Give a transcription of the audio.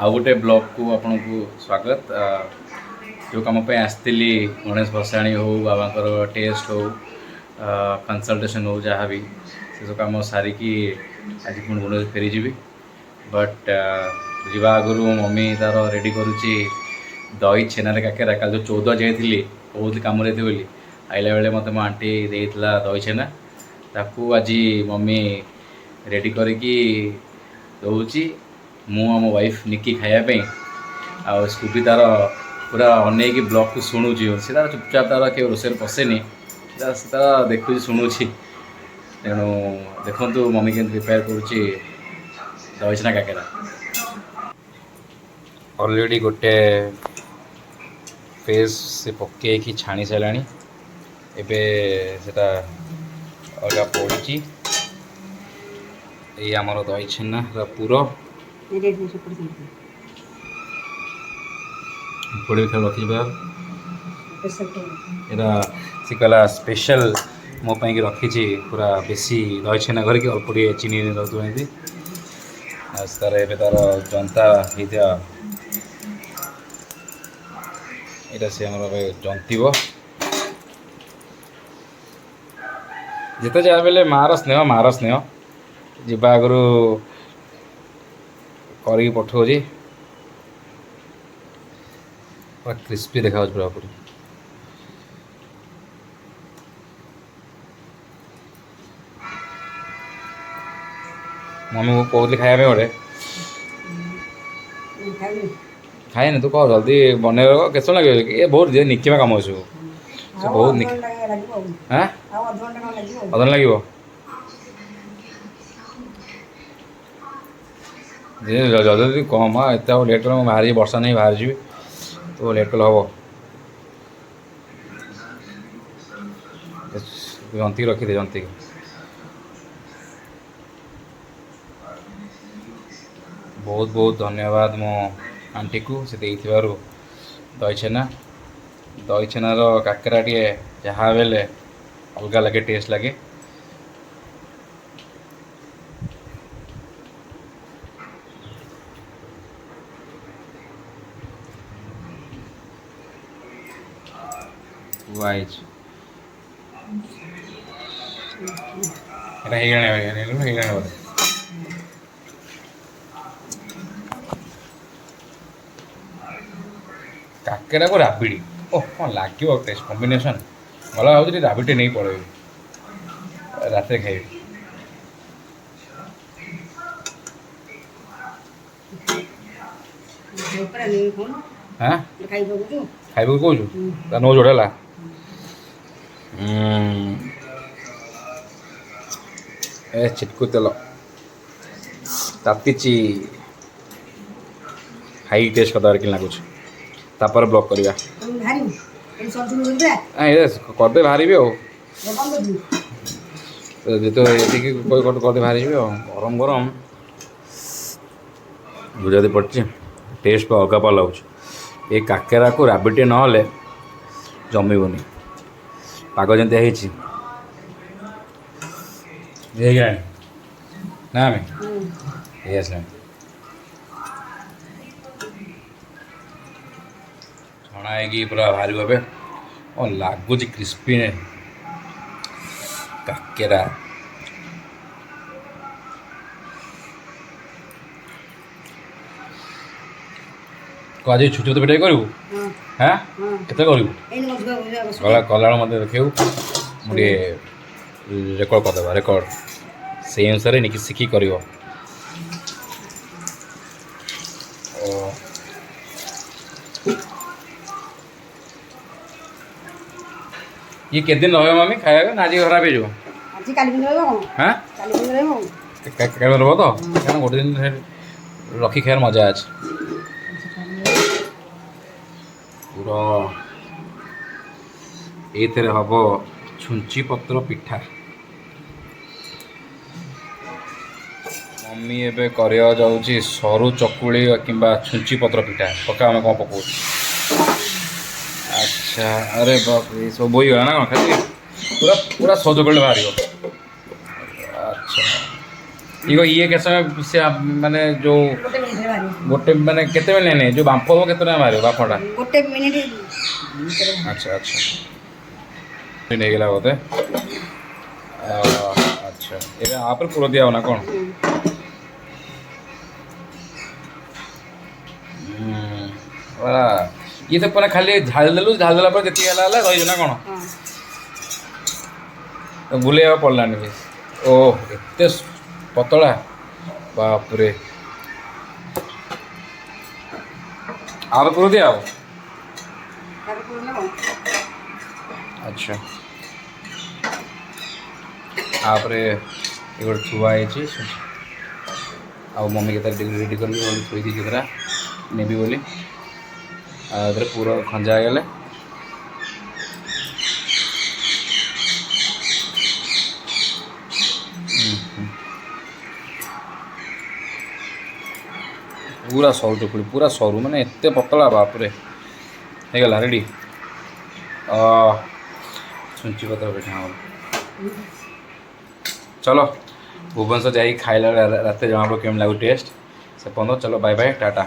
आउ गोटे ब्लॉग को आपन को स्वागत। जो कम पे आसती गणेश भसाणी हो बाबा टेस्ट हो कंसल्टेशन हो जहाँ भी से सब कम सारिकी आज पुणी भुवनेश्वर फेरी जी। बट जावा आगु मम्मी तार रेडी करुच्ची दही छेना काकेरा कल जो 14 जाइली बहुत कम बोली आइला बेले मत मो आंटी देला दही छेना ताकू आज मम्मी रेडी करके दौची मु आम वाइफ निकी खायापी आबी तार पूरा अनेक ब्लॉग को शुणुची से तार चुपचाप तार के रोषे पशेनी तार देखु शुणुची तेणु देखु मम्मी के प्रिपेयर करुच्ची दही छेना काकेरा ऑलरेडी गोटे फेस से पकई छाणी सारा एबे सेटा अलग पड़ी ये आमर दही छेना पुर पड़े खेल रखी यहाँ सी कहला स्पेशल मो कि रखी पूरा बेसी दही छेना करके अल्प चीनी रखी तार ए तार जनता होता यहाँ सी आम जंतब जिते जहाँ बेले मार स्नेह जीवा आगु कर पठाऊँ पूरा क्रिस्पी देखा पूरा पूरी मम्मी को कहली खाया गोटे खाए तू कह जल्दी बन के लगे बहुत निकिमा कम सब बहुत हाँ अधन लगे जल्दी कम एत लेट कर बाहर वर्षा नहीं बाहर जी तो लेट कल हम जंती रखी जंती बहुत बहुत धन्यवाद मो आंटी को से दही छेनार काकेरा टे जहाँ बेले अलग लगे टेस्ट लगे वाइज काकेरा को राबिड़ी ओह कौन लगे टेस्ट कॉम्बिनेशन भला भाई राबिड़ी नहीं पड़े रात खाई हाँ खाइबू कौन नो जोड़ा ए चिटकू तेल ताती हाई टेस्ट कदार कि लगुच तापर ब्लॉक करवा करदे बाहर जिते करदे बाहर गरम गरम गुजराती पड़ी टेस्ट पर अलग पा लगुच ये काकेरा को राबिटे ना जमीबनी पाग जमी ना आम ये छणा है पूरा बाहर भावे और लगुच क्रिस्पी ने काकेरा आज छुट्टी तो बेटा करू हाँ केते करू कला मत देखू मुझे रेकर्ड करदे रेकर्ड से अनुसार निकी शिखी कर ये के दिन रहा मम्मी खाया ना आज खराब हो हाँ तो क्या गोटे दिन रखी खार मजा अच्छे पूरा ये हम छुंची पत्र पिठा मम्मी एबे करिया जाउची सरू चकुली किंबा छुंची पत्र पिठा पका आम कौन पकाऊ अच्छा अरे बाप रे सब बोई गला ना खाली पूरा पूरा सौ चकुली बाहर अच्छा ये कैसे से माने जो गोटे माने केते मिनिट नहीं जो बांफ हो केते मारे बाफटा गोटे मिनिट अच्छा अच्छा नहीं गेला बोते अच्छा ये आप पूरा दिया हो ना कौन ये तो पुनः खाली झाल देला पर जति हला हला रही ना कौन बुलेवा पड़लानी भी ओ एते पतला बाप रे आप पूरा दिया हो अच्छा आप रे ये गोटे छुआ है आ मम्मी के रेडी कर थोड़ी दी केतरा नेबी बोली पूरा खंजा गले पूरा सरू चकुड़ी पूरा सरू माने एते पतला बाप रे हो गला रेडी छुंची पत्र बैठा चलो भुवनेश्वर जाई खाइला रात जमा केम लागू टेस्ट से पंद्रह चलो बाय बाय टाटा।